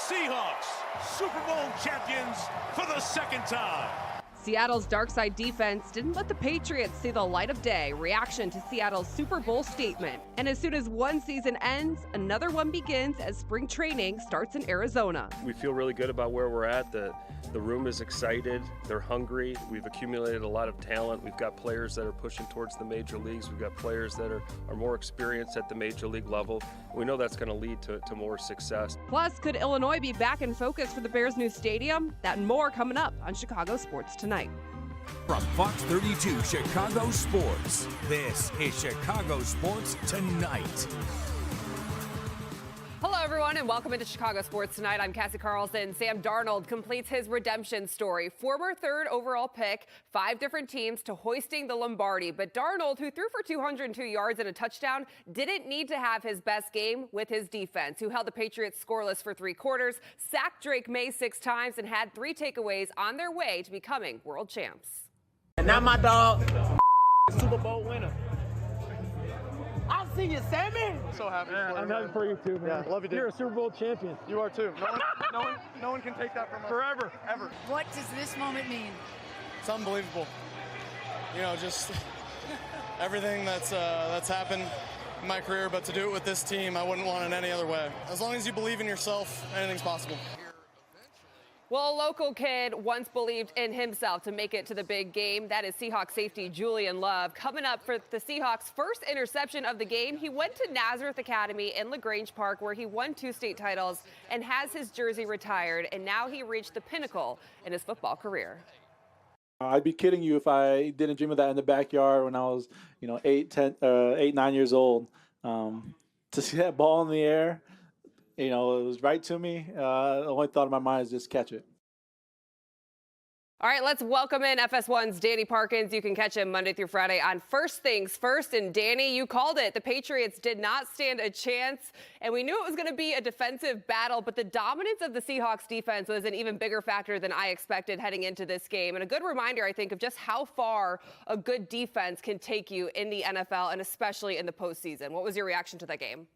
Seahawks, Super Bowl champions for the second time. Seattle's dark side defense didn't let the Patriots see the light of day. Reaction to Seattle's Super Bowl statement. And as soon as one season ends, another one begins as spring training starts in Arizona. We feel really good about where we're at. The room is excited. They're hungry. We've accumulated a lot of talent. We've got players that are pushing towards the major leagues. We've got players that are more experienced at the major league level. We know that's going to lead to more success. Plus, could Illinois be back in focus for the Bears' new stadium? That and more coming up on Chicago Sports Tonight. From Fox 32 Chicago Sports, this is Chicago Sports Tonight. Hello, everyone, and welcome into Chicago Sports Tonight. I'm Cassie Carlson. Sam Darnold completes his redemption story. Former third overall pick, 5 different teams to hoisting the Lombardi. But Darnold, who threw for 202 yards and a touchdown, didn't need to have his best game with his defense, who held the Patriots scoreless for 3 quarters, sacked Drake May 6 times, and had 3 takeaways on their way to becoming world champs. And now my dog, Super Bowl winner. I'll see you, Sammy. So happy for you. I'm happy for you too, man. Yeah, love you, dude. You're a Super Bowl champion. You are too. No one can take that from us. Forever. Ever. What does this moment mean? It's unbelievable. You know, just everything that's happened in my career, but to do it with this team, I wouldn't want it any other way. As long as you believe in yourself, anything's possible. Well, a local kid once believed in himself to make it to the big game. That is Seahawks safety Julian Love. Coming up for the Seahawks' first interception of the game, he went to Nazareth Academy in LaGrange Park, where he won 2 state titles and has his jersey retired. And now he reached the pinnacle in his football career. I'd be kidding you if I didn't dream of that in the backyard when I was, 8, 9 years old. To see that ball in the air, it was right to me. The only thought in my mind is just catch it. All right, let's welcome in FS1's Danny Parkins. You can catch him Monday through Friday on First Things First. And Danny, you called it. The Patriots did not stand a chance, and we knew it was going to be a defensive battle, but the dominance of the Seahawks defense was an even bigger factor than I expected heading into this game. And a good reminder, I think, of just how far a good defense can take you in the NFL and especially in the postseason. What was your reaction to that game?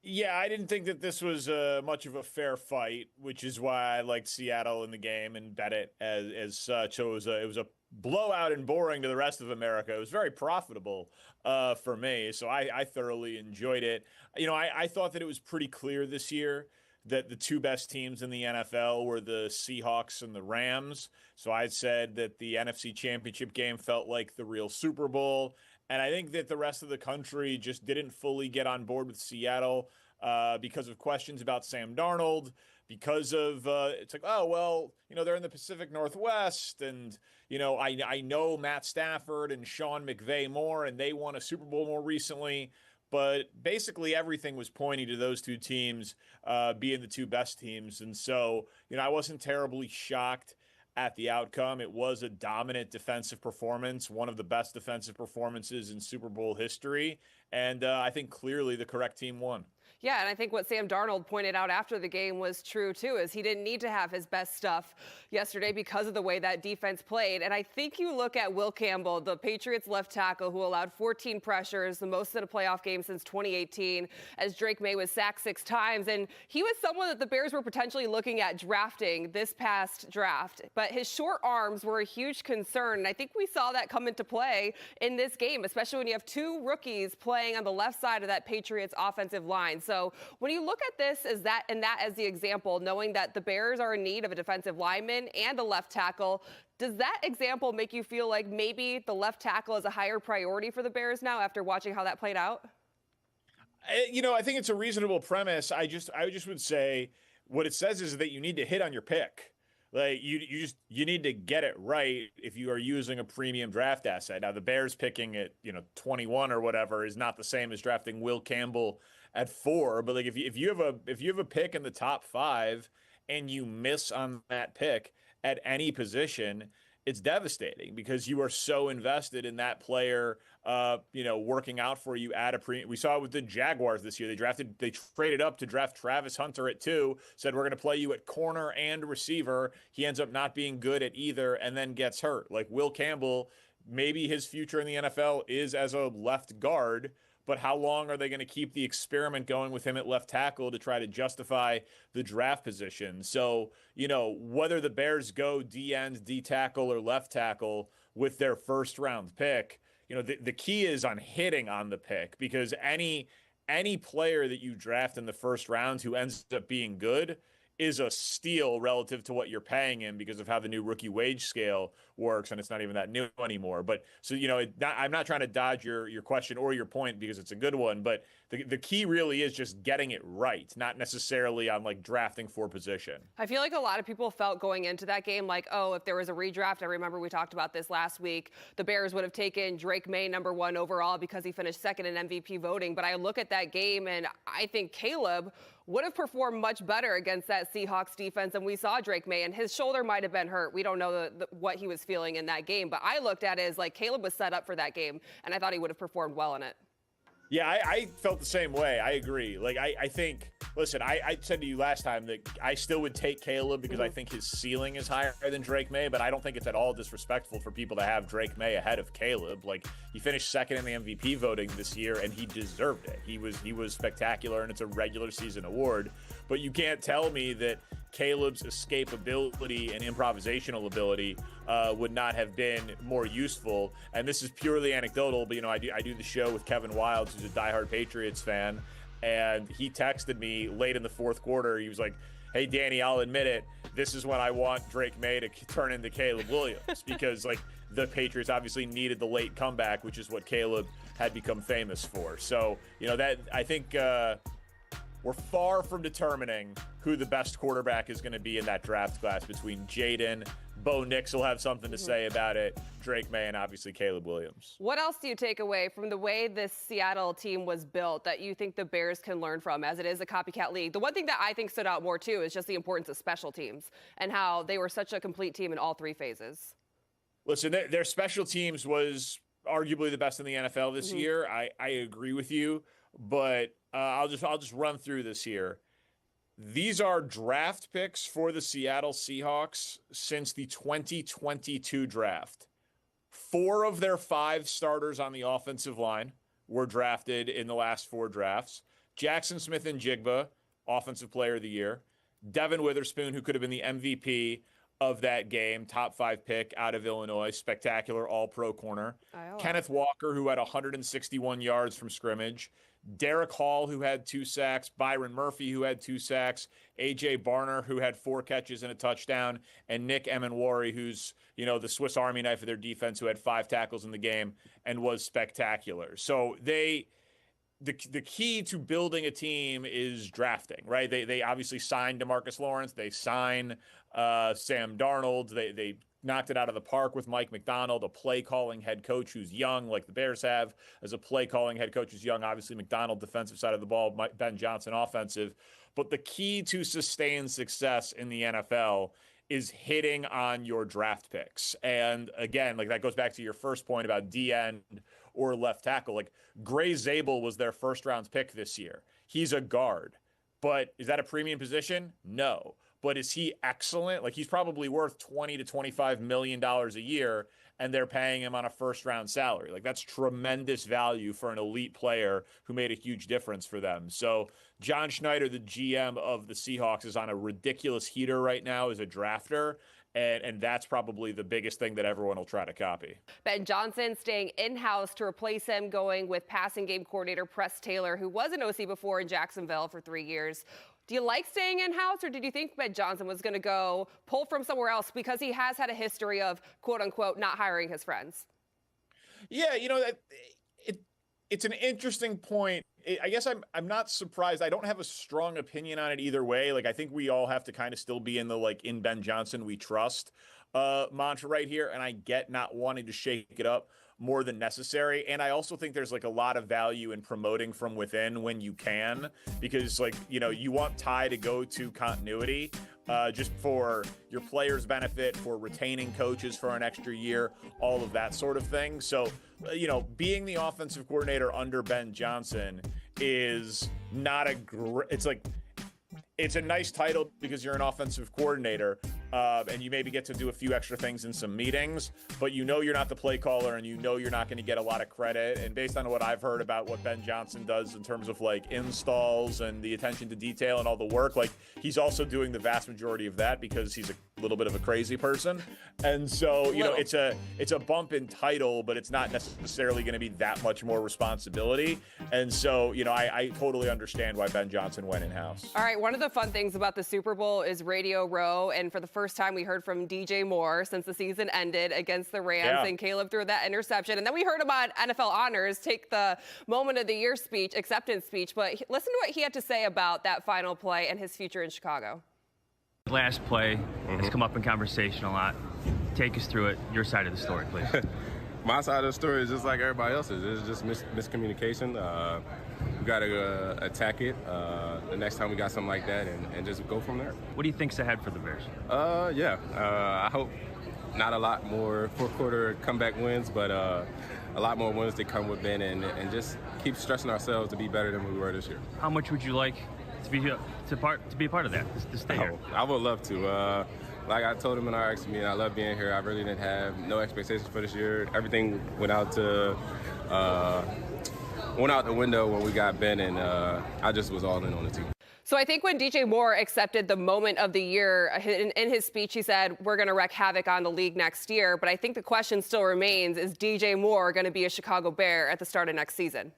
Yeah, I didn't think that this was much of a fair fight, which is why I liked Seattle in the game and bet it as such. It was a blowout and boring to the rest of America. It was very profitable for me, so I thoroughly enjoyed it. I thought that it was pretty clear this year that the 2 best teams in the NFL were the Seahawks and the Rams. So I said that the NFC Championship game felt like the real Super Bowl. And I think that the rest of the country just didn't fully get on board with Seattle because of questions about Sam Darnold, because of it's like, oh, well, they're in the Pacific Northwest. And, I know Matt Stafford and Sean McVay more, and they won a Super Bowl more recently. But basically everything was pointing to those 2 teams being the 2 best teams. And so, I wasn't terribly shocked at the outcome. It was a dominant defensive performance, one of the best defensive performances in Super Bowl history. And I think clearly the correct team won. Yeah, and I think what Sam Darnold pointed out after the game was true, too, is he didn't need to have his best stuff yesterday because of the way that defense played. And I think you look at Will Campbell, the Patriots left tackle, who allowed 14 pressures, the most in a playoff game since 2018, as Drake May was sacked 6 times. And he was someone that the Bears were potentially looking at drafting this past draft. But his short arms were a huge concern. And I think we saw that come into play in this game, especially when you have 2 rookies playing on the left side of that Patriots offensive line. So when you look at this as that as the example, knowing that the Bears are in need of a defensive lineman and a left tackle, does that example make you feel like maybe the left tackle is a higher priority for the Bears now after watching how that played out? I think it's a reasonable premise. I just would say what it says is that you need to hit on your pick. Like you need to get it right if you are using a premium draft asset. Now the Bears picking at 21 or whatever is not the same as drafting Will Campbell at 4. But like if you have a pick in the top 5 and you miss on that pick at any position, it's devastating because you are so invested in that player, working out for you at a premium. We saw it with the Jaguars this year. They traded up to draft Travis Hunter at 2, said, we're going to play you at corner and receiver. He ends up not being good at either and then gets hurt. Like Will Campbell, maybe his future in the NFL is as a left guard, but how long are they going to keep the experiment going with him at left tackle to try to justify the draft position? So, whether the Bears go D end, D tackle, or left tackle with their first round pick, the key is on hitting on the pick, because any player that you draft in the first round who ends up being good is a steal relative to what you're paying him because of how the new rookie wage scale works, and it's not even that new anymore. But so, I'm not trying to dodge your question or your point because it's a good one, but the key really is just getting it right, not necessarily on like drafting for position. I feel like a lot of people felt going into that game like, oh, if there was a redraft, I remember we talked about this last week, the Bears would have taken Drake May #1 overall because he finished second in MVP voting. But I look at that game and I think Caleb would have performed much better against that Seahawks defense. And we saw Drake May, and his shoulder might have been hurt. We don't know what he was feeling in that game. But I looked at it as like Caleb was set up for that game, and I thought he would have performed well in it. Yeah, I felt the same way. I agree. Like, I think, listen, I said to you last time that I still would take Caleb because I think his ceiling is higher than Drake May, but I don't think it's at all disrespectful for people to have Drake May ahead of Caleb. Like, he finished second in the MVP voting this year, and he deserved it. He was spectacular, and it's a regular season award. But you can't tell me that Caleb's escapability and improvisational ability would not have been more useful. And this is purely anecdotal, but I do the show with Kevin Wildes, who's a diehard Patriots fan, and he texted me late in the fourth quarter. He was like, "Hey Danny, I'll admit it, this is when I want Drake May to turn into Caleb Williams," because like the Patriots obviously needed the late comeback, which is what Caleb had become famous for. So that I think we're far from determining who the best quarterback is going to be in that draft class between Jaden, Bo Nix will have something to say about it, Drake May, and obviously Caleb Williams. What else do you take away from the way this Seattle team was built that you think the Bears can learn from, as it is a copycat league? The one thing that I think stood out more, too, is just the importance of special teams and how they were such a complete team in all three phases. Listen, their special teams was arguably the best in the NFL this year. I agree with you, but I'll just run through this here. These are draft picks for the Seattle Seahawks since the 2022 draft. 4 of their 5 starters on the offensive line were drafted in the last 4 drafts. Jackson Smith-Njigba, Offensive Player of the Year. Devin Witherspoon, who could have been the MVP of that game, top 5 pick out of Illinois, spectacular all-pro corner. Kenneth Walker, who had 161 yards from scrimmage. Derek Hall, who had 2 sacks, Byron Murphy, who had 2 sacks, A.J. Barner, who had 4 catches and a touchdown, and Nick Emenwari, who's, the Swiss Army knife of their defense, who had 5 tackles in the game and was spectacular. So the key to building a team is drafting, right? They obviously signed DeMarcus Lawrence. They signed Sam Darnold. They knocked it out of the park with Mike McDonald, a play-calling head coach who's young, like the Bears have, as a play-calling head coach who's young. Obviously, McDonald, defensive side of the ball, Ben Johnson, offensive. But the key to sustained success in the NFL is hitting on your draft picks. And again, like that goes back to your first point about D-end or left tackle. Like Gray Zabel was their first-round pick this year. He's a guard. But is that a premium position? No. But is he excellent? Like he's probably worth $20 to $25 million a year, and they're paying him on a first-round salary. Like that's tremendous value for an elite player who made a huge difference for them. So John Schneider, the GM of the Seahawks, is on a ridiculous heater right now as a drafter. And that's probably the biggest thing that everyone will try to copy. Ben Johnson staying in-house to replace him, going with passing game coordinator Press Taylor, who was an OC before in Jacksonville for 3 years. Do you like staying in-house, or did you think Ben Johnson was going to go pull from somewhere else because he has had a history of, quote-unquote, not hiring his friends? Yeah, it's an interesting point. I guess I'm not surprised. I don't have a strong opinion on it either way. Like, I think we all have to kind of still be in the, in Ben Johnson we trust mantra right here, and I get not wanting to shake it up more than necessary. And I also think there's a lot of value in promoting from within when you can, because you want Ty to go to continuity just for your players' benefit, for retaining coaches for an extra year, all of that sort of thing. So, being the offensive coordinator under Ben Johnson is not it's a nice title because you're an offensive coordinator, and you maybe get to do a few extra things in some meetings, but you know you're not the play caller, and you know you're not going to get a lot of credit. And based on what I've heard about what Ben Johnson does in terms of like installs and the attention to detail and all the work, like he's also doing the vast majority of that because he's a little bit of a crazy person. And so, you know, it's a bump in title, but it's not necessarily going to be that much more responsibility. And so, you know, I totally understand why Ben Johnson went in-house. All right, one of the fun things about the Super Bowl is Radio Row, and for the first time we heard from DJ Moore since the season ended against the Rams, and Caleb threw that interception. And then we heard him on NFL Honors take the Moment of the Year speech, acceptance speech, but listen to what he had to say about that final play and his future in Chicago. Last play has come up in conversation a lot. Take us through it, your side of the story, please. My side of the story is just like everybody else's. It's just miscommunication. We got to attack it the next time we got something like that and just go from there. What do you think's ahead for the Bears? I hope not a lot more fourth quarter comeback wins, but a lot more wins that come with Ben and just keep stressing ourselves to be better than we were this year. How much would you like to be a part of that, to stay here? I would love to. Like I told him in our exit meeting, I love being here. I really didn't have no expectations for this year. Everything went out the window when we got Ben, and I just was all in on the team. So I think when DJ Moore accepted the Moment of the Year, in his speech he said, we're going to wreak havoc on the league next year. But I think the question still remains, is DJ Moore going to be a Chicago Bear at the start of next season?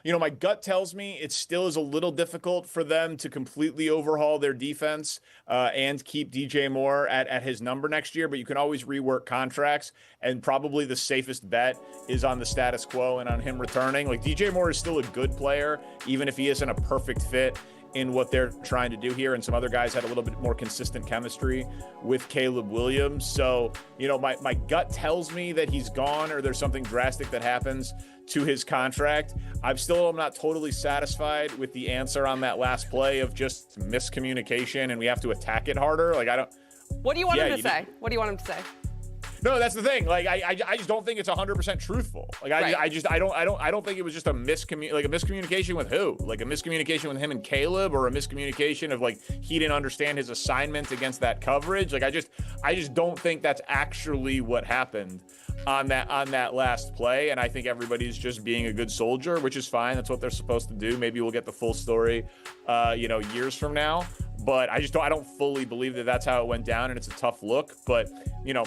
You know, my gut tells me it still is a little difficult for them to completely overhaul their defense and keep DJ Moore at his number next year, but you can always rework contracts, and probably the safest bet is on the status quo and on him returning. Like, DJ Moore is still a good player, even if he isn't a perfect fit in what they're trying to do here, and some other guys had a little bit more consistent chemistry with Caleb Williams. So, you know, my gut tells me that he's gone or there's something drastic that happens to his contract. I'm not totally satisfied with the answer on that last play of just miscommunication and we have to attack it harder. Like, I don't. What do you want him to say? What do you want him to say? No, that's the thing. Like, I just don't think it's 100% truthful. Like, I don't think it was just a miscommunication with who? Like a miscommunication with him and Caleb, or a miscommunication of like he didn't understand his assignment against that coverage. Like, I just don't think that's actually what happened on that last play. And I think everybody's just being a good soldier, which is fine. That's what they're supposed to do. Maybe we'll get the full story, years from now. But I don't fully believe that that's how it went down, and it's a tough look. But, you know,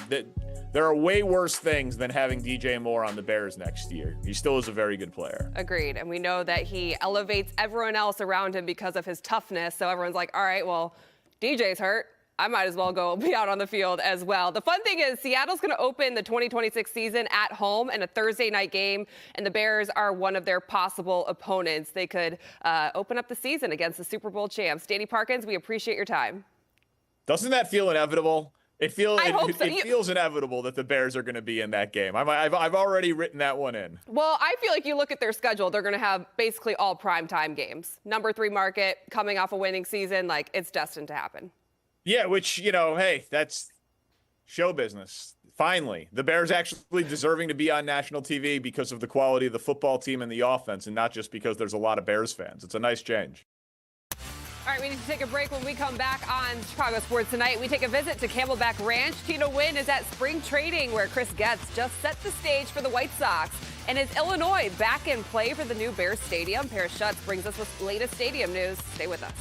there are way worse things than having DJ Moore on the Bears next year. He still is a very good player. Agreed. And we know that he elevates everyone else around him because of his toughness. So everyone's like, all right, well, DJ's hurt. I might as well go be out on the field as well. The fun thing is Seattle's going to open the 2026 season at home in a Thursday night game, and the Bears are one of their possible opponents. They could open up the season against the Super Bowl champs. Danny Parkins, we appreciate your time. Doesn't that feel inevitable? It feels inevitable that the Bears are going to be in that game. I've already written that one in. Well, I feel like you look at their schedule, they're going to have basically all primetime games. Number 3 market, coming off a winning season, like it's destined to happen. Yeah, which, hey, that's show business. Finally, the Bears actually deserving to be on national TV because of the quality of the football team and the offense, and not just because there's a lot of Bears fans. It's a nice change. All right, we need to take a break. When we come back on Chicago Sports Tonight, we take a visit to Camelback Ranch. Tino Wynn is at spring training, where Chris Getz just set the stage for the White Sox. And is Illinois back in play for the new Bears Stadium? Paris Schutz brings us with latest stadium news. Stay with us.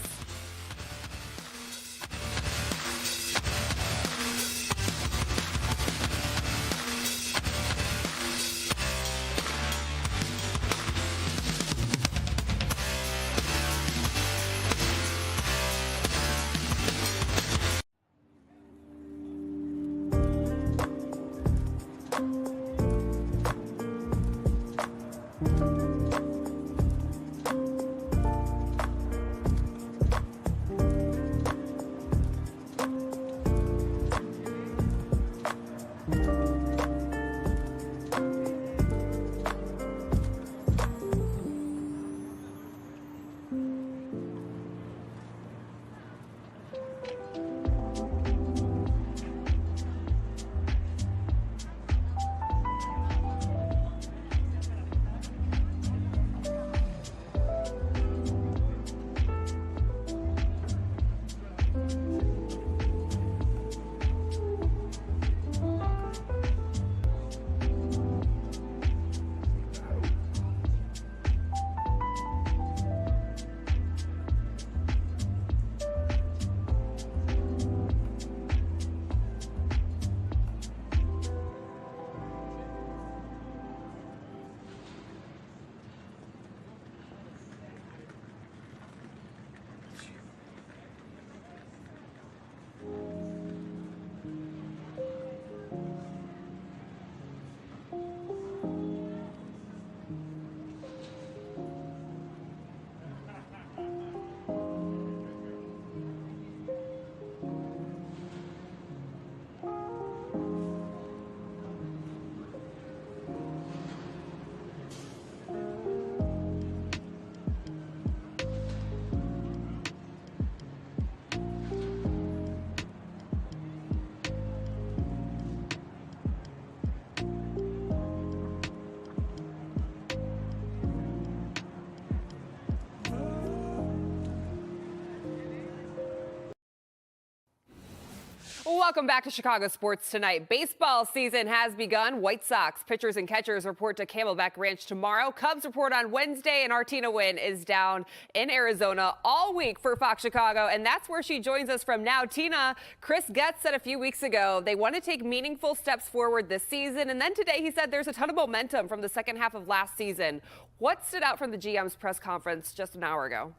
Welcome back to Chicago Sports Tonight. Baseball season has begun. White Sox pitchers and catchers report to Camelback Ranch tomorrow. Cubs report on Wednesday, and our Tina Nguyen is down in Arizona all week for Fox Chicago, and that's where she joins us from now. Tina, Chris Getz said a few weeks ago they want to take meaningful steps forward this season, and then today he said there's a ton of momentum from the second half of last season. What stood out from the GM's press conference just an hour ago?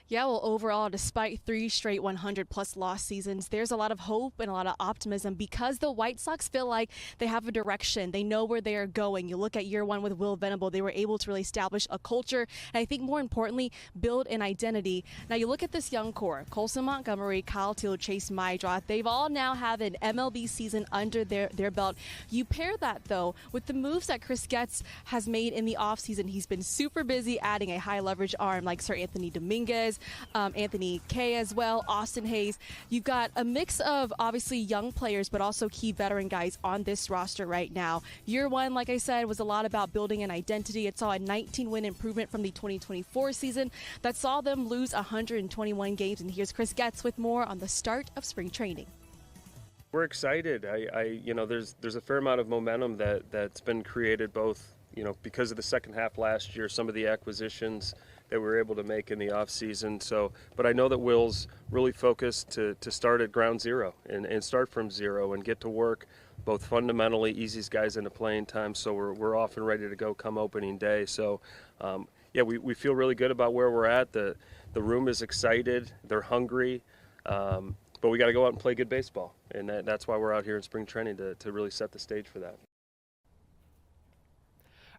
Yeah, well, overall, despite 3 straight 100-plus loss seasons, there's a lot of hope and a lot of optimism because the White Sox feel like they have a direction. They know where they are going. You look at year 1 with Will Venable, they were able to really establish a culture, and I think more importantly, build an identity. Now, you look at this young core, Colson Montgomery, Kyle Teel, Chase Maidroth, they've all now have an MLB season under their belt. You pair that, though, with the moves that Chris Getz has made in the offseason. He's been super busy adding a high-leverage arm like Sir Anthony Dominguez, Anthony Kay as well, Austin Hayes. You've got a mix of obviously young players, but also key veteran guys on this roster right now. Year 1, like I said, was a lot about building an identity. It saw a 19-win improvement from the 2024 season that saw them lose 121 games. And here's Chris Getz with more on the start of spring training. We're excited. There's a fair amount of momentum that's been created both, because of the second half last year, some of the acquisitions that we were able to make in the offseason. But I know that Will's really focused to start at ground zero and start from zero and get to work both fundamentally, ease these guys into playing time, so we're off and ready to go come opening day. So, we feel really good about where we're at. The room is excited. They're hungry. But we got to go out and play good baseball, and that's why we're out here in spring training to really set the stage for that.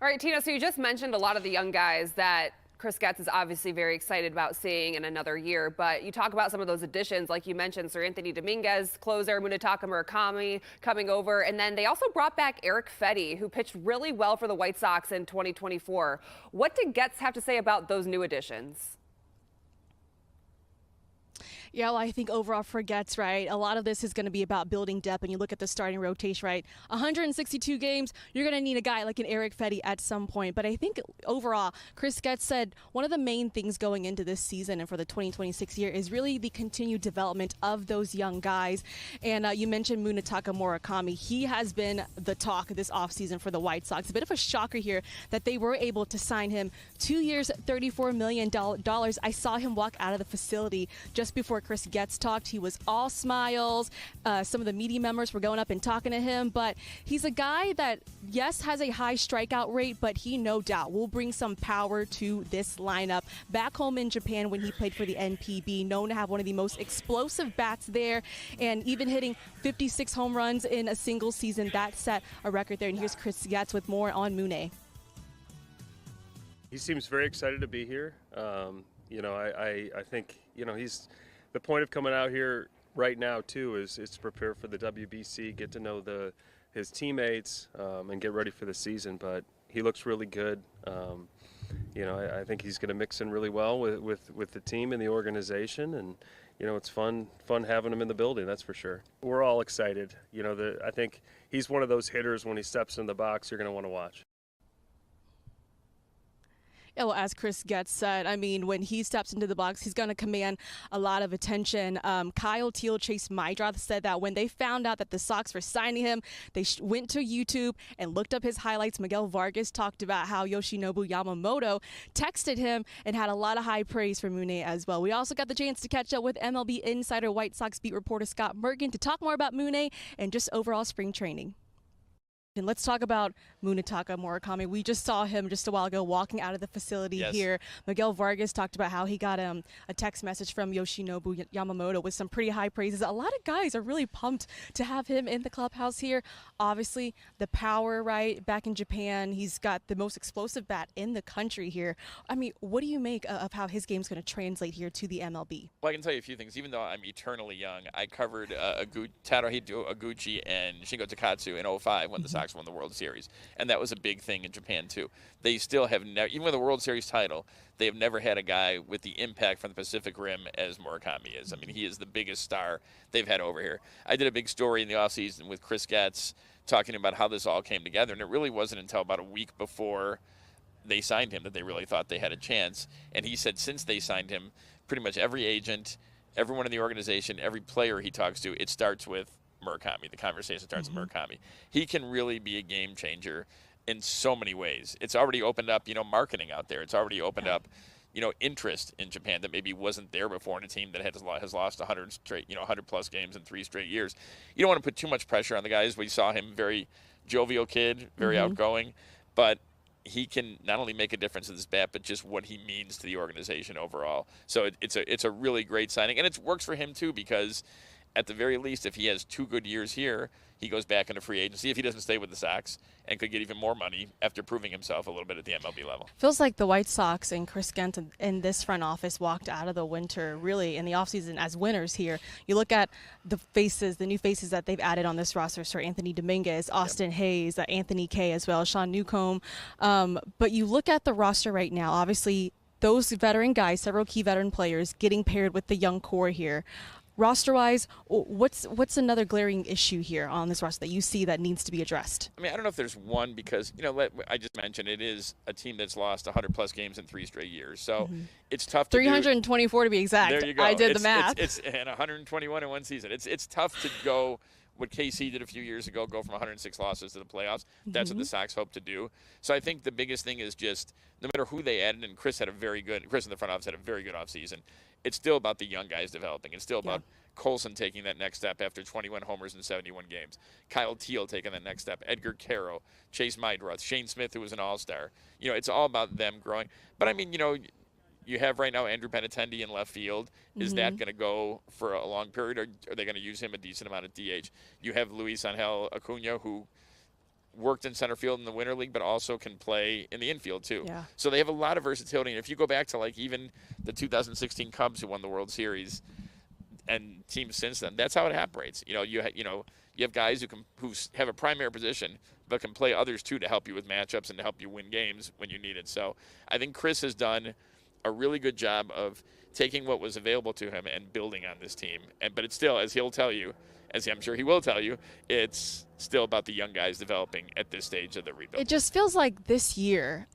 All right, Tina, so you just mentioned a lot of the young guys that Chris Getz is obviously very excited about seeing in another year, but you talk about some of those additions, like you mentioned, Sir Anthony Dominguez, closer, Munetaka Murakami coming over, and then they also brought back Erick Fedde, who pitched really well for the White Sox in 2024. What did Getz have to say about those new additions? Yeah, well, I think overall for Getz, right, a lot of this is going to be about building depth. And you look at the starting rotation, right, 162 games, you're going to need a guy like an Erick Fedde at some point. But I think overall, Chris Getz said one of the main things going into this season and for the 2026 year is really the continued development of those young guys. And you mentioned Munetaka Murakami. He has been the talk this offseason for the White Sox. A bit of a shocker here that they were able to sign him 2 years, $34 million. I saw him walk out of the facility just before Chris Getz talked. He was all smiles. Some of the media members were going up and talking to him, but he's a guy that, yes, has a high strikeout rate, but he no doubt will bring some power to this lineup. Back home in Japan when he played for the NPB, known to have one of the most explosive bats there, and even hitting 56 home runs in a single season. That set a record there. And here's Chris Getz with more on Mune. He seems very excited to be here. I think, he's the point of coming out here right now too is to prepare for the WBC, get to know his teammates, and get ready for the season. But he looks really good. I think he's going to mix in really well with the team and the organization, and it's fun having him in the building. That's for sure. We're all excited. I think he's one of those hitters when he steps in the box you're going to want to watch. Yeah, well, as Chris Getz said, I mean, when he steps into the box, he's going to command a lot of attention. Kyle Teel, Chase Maidroth said that when they found out that the Sox were signing him, they went to YouTube and looked up his highlights. Miguel Vargas talked about how Yoshinobu Yamamoto texted him and had a lot of high praise for Mune as well. We also got the chance to catch up with MLB insider White Sox beat reporter Scott Merkin to talk more about Mune and just overall spring training. And let's talk about Munetaka Murakami. We just saw him just a while ago walking out of the facility here. Miguel Vargas talked about how he got a text message from Yoshinobu Yamamoto with some pretty high praises. A lot of guys are really pumped to have him in the clubhouse here. Obviously, the power, right, back in Japan. He's got the most explosive bat in the country here. I mean, what do you make of how his game's going to translate here to the MLB? Well, I can tell you a few things. Even though I'm eternally young, I covered Tadahito Oguchi and Shingo Takatsu in 2005 when the Sox won the World Series, and that was a big thing in Japan too. They still have never, even with the World Series title, they have never had a guy with the impact from the Pacific Rim as Murakami is. I mean, he is the biggest star they've had over here. I did a big story in the offseason with Chris Getz talking about how this all came together, and it really wasn't until about a week before they signed him that they really thought they had a chance. And he said since they signed him, pretty much every agent, everyone in the organization, every player he talks to, it starts with Murakami. The conversation starts with Murakami. He can really be a game changer in so many ways. It's already opened up, marketing out there. It's already opened up, interest in Japan that maybe wasn't there before in a team that has lost 100 straight, 100 plus games in 3 straight years. You don't want to put too much pressure on the guys. We saw him very jovial kid, very outgoing, but he can not only make a difference with his bat, but just what he means to the organization overall. So it's a really great signing, and it works for him too, because at the very least, if he has 2 good years here, he goes back into free agency if he doesn't stay with the Sox and could get even more money after proving himself a little bit at the MLB level. Feels like the White Sox and Chris Getz in this front office walked out of the winter really in the offseason as winners here. You look at the new faces that they've added on this roster, Sir Anthony Dominguez, Austin Hayes, Anthony Kay as well, Sean Newcomb. But you look at the roster right now, obviously those veteran guys, several key veteran players getting paired with the young core here. Roster-wise, what's another glaring issue here on this roster that you see that needs to be addressed? I mean, I don't know if there's one because, I just mentioned it is a team that's lost 100-plus games in 3 straight years. So it's tough to 324 to be exact. There you go. I did the math. It's and 121 in one season. It's tough to go what KC did a few years ago, go from 106 losses to the playoffs. That's what the Sox hope to do. So I think the biggest thing is just no matter who they added, and Chris in the front office had a very good offseason, it's still about the young guys developing. It's still about Colson taking that next step after 21 homers in 71 games. Kyle Teal taking that next step. Edgar Caro, Chase Meidroth, Shane Smith, who was an all-star. It's all about them growing. But, I mean, you have right now Andrew Benintendi in left field. Is that going to go for a long period, or are they going to use him a decent amount of DH? You have Luis Angel Acuna, who worked in center field in the Winter League, but also can play in the infield too. Yeah. So they have a lot of versatility. And if you go back to even the 2016 Cubs who won the World Series and teams since then, that's how it operates. You have guys who have a primary position, but can play others too to help you with matchups and to help you win games when you need it. So I think Chris has done a really good job of taking what was available to him and building on this team. But it's still, as he'll tell you, as I'm sure he will tell you, it's still about the young guys developing at this stage of the rebuild. It just feels like this year,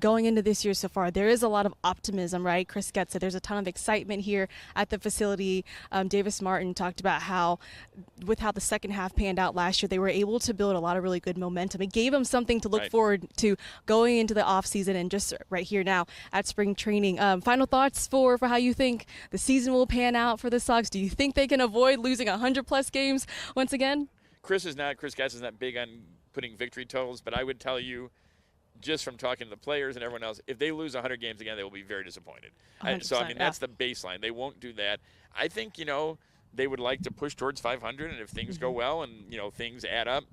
going into this year so far, there is a lot of optimism, right? Chris Getz said there's a ton of excitement here at the facility. Davis Martin talked about how the second half panned out last year, they were able to build a lot of really good momentum. It gave them something to look forward to going into the offseason and just right here now at spring training. Final thoughts for how you think the season will pan out for the Sox? Do you think they can avoid losing 100-plus games once again? Chris Getz is not big on putting victory totals, but I would tell you, just from talking to the players and everyone else, if they lose 100 games again, they will be very disappointed. That's the baseline. They won't do that. I think, they would like to push towards 500, and if things go well and, things add up,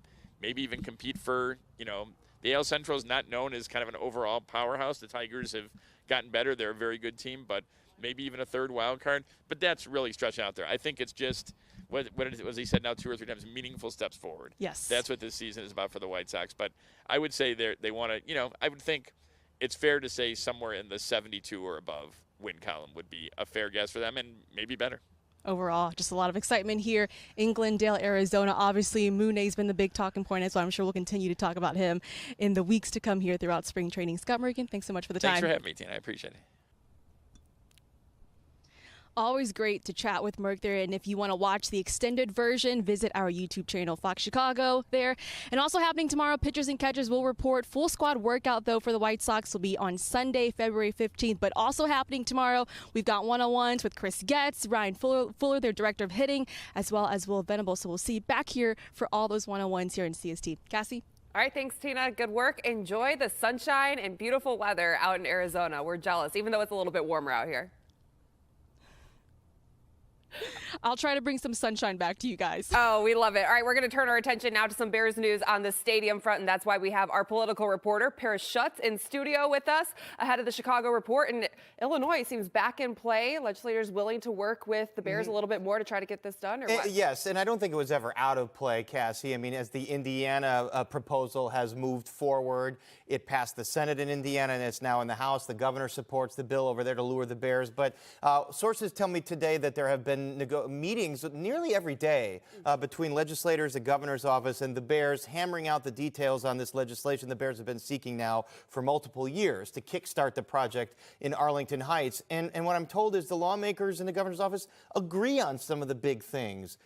maybe even compete for, the AL Central is not known as kind of an overall powerhouse. The Tigers have gotten better. They're a very good team, but maybe even a third wild card. But that's really stretching out there. I think it's just what was he said now 2 or 3 times, meaningful steps forward. Yes. That's what this season is about for the White Sox. But I would say they want to, I would think it's fair to say somewhere in the 72 or above win column would be a fair guess for them, and maybe better. Overall, just a lot of excitement here in Glendale, Arizona. Obviously, Mooney's been the big talking point, as well. I'm sure we'll continue to talk about him in the weeks to come here throughout spring training. Scott Merkin, thanks so much for the time. Thanks for having me, Tina. I appreciate it. Always great to chat with Merk there. And if you want to watch the extended version, visit our YouTube channel, Fox Chicago there. And also happening tomorrow, Pitchers and Catchers will report. Full squad workout, though, for the White Sox will be on Sunday, February 15th. But also happening tomorrow, we've got one-on-ones with Chris Getz, Ryan Fuller, their director of hitting, as well as Will Venable. So we'll see you back here for all those one-on-ones here in CST. Cassie? All right, thanks, Tina. Good work. Enjoy the sunshine and beautiful weather out in Arizona. We're jealous, even though it's a little bit warmer out here. I'll try to bring some sunshine back to you guys. Oh, we love it. All right, we're going to turn our attention now to some Bears news on the stadium front, and that's why we have our political reporter, Paris Schutz, in studio with us ahead of the Chicago Report. And Illinois seems back in play. Legislators willing to work with the Bears a little bit more to try to get this done, or what? Yes, and I don't think it was ever out of play, Cassie. I mean, as the Indiana proposal has moved forward, it passed the Senate in Indiana, and it's now in the House. The governor supports the bill over there to lure the Bears. But sources tell me today that there have been been meetings nearly every day between legislators, the governor's office, and the Bears, hammering out the details on this legislation the Bears have been seeking now for multiple years to kickstart the project in Arlington Heights. And what I'm told is the lawmakers in the governor's office agree on some of the big things.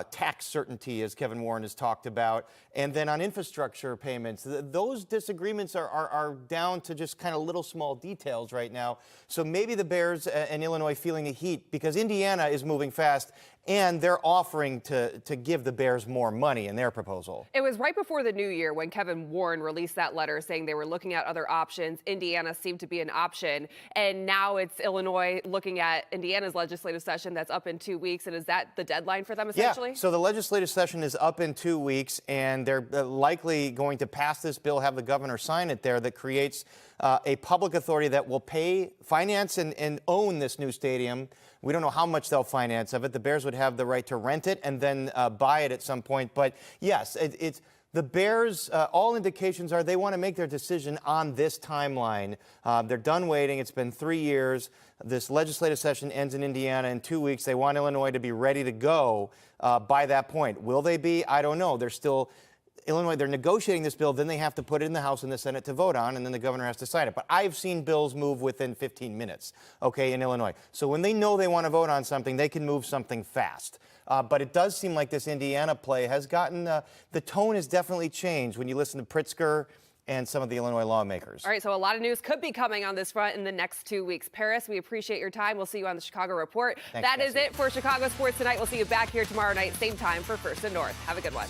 Tax certainty, as Kevin Warren has talked about, and then on infrastructure payments. Those disagreements are down to just kind of little small details right now. So maybe the Bears and Illinois feeling the heat because Indiana is moving fast and they're offering to give the Bears more money in their proposal. It was right before the new year when Kevin Warren released that letter saying they were looking at other options. Indiana seemed to be an option. And now it's Illinois looking at Indiana's legislative session that's up in 2 weeks. And is that the deadline for them, essentially? Yeah, so the legislative session is up in 2 weeks, and they're likely going to pass this bill, have the governor sign it there, that creates a public authority that will pay, finance, and own this new stadium. We don't know how much they'll finance of it. The Bears would have the right to rent it and then buy it at some point. But yes, it's the Bears, all indications are they want to make their decision on this timeline. They're done waiting. It's been 3 years. This legislative session ends in Indiana in 2 weeks. They want Illinois to be ready to go by that point. Will they be? I don't know. They're still Illinois, they're negotiating this bill, then they have to put it in the House and the Senate to vote on, and then the governor has to sign it. But I've seen bills move within 15 minutes, okay, in Illinois. So when they know they want to vote on something, they can move something fast. But it does seem like this Indiana play has gotten, the tone has definitely changed when you listen to Pritzker and some of the Illinois lawmakers. All right, so a lot of news could be coming on this front in the next 2 weeks. Paris, we appreciate your time. We'll see you on the Chicago Report. Thanks, that Jesse. is it for Chicago Sports Tonight. We'll see you back here tomorrow night, same time for First and North. Have a good one.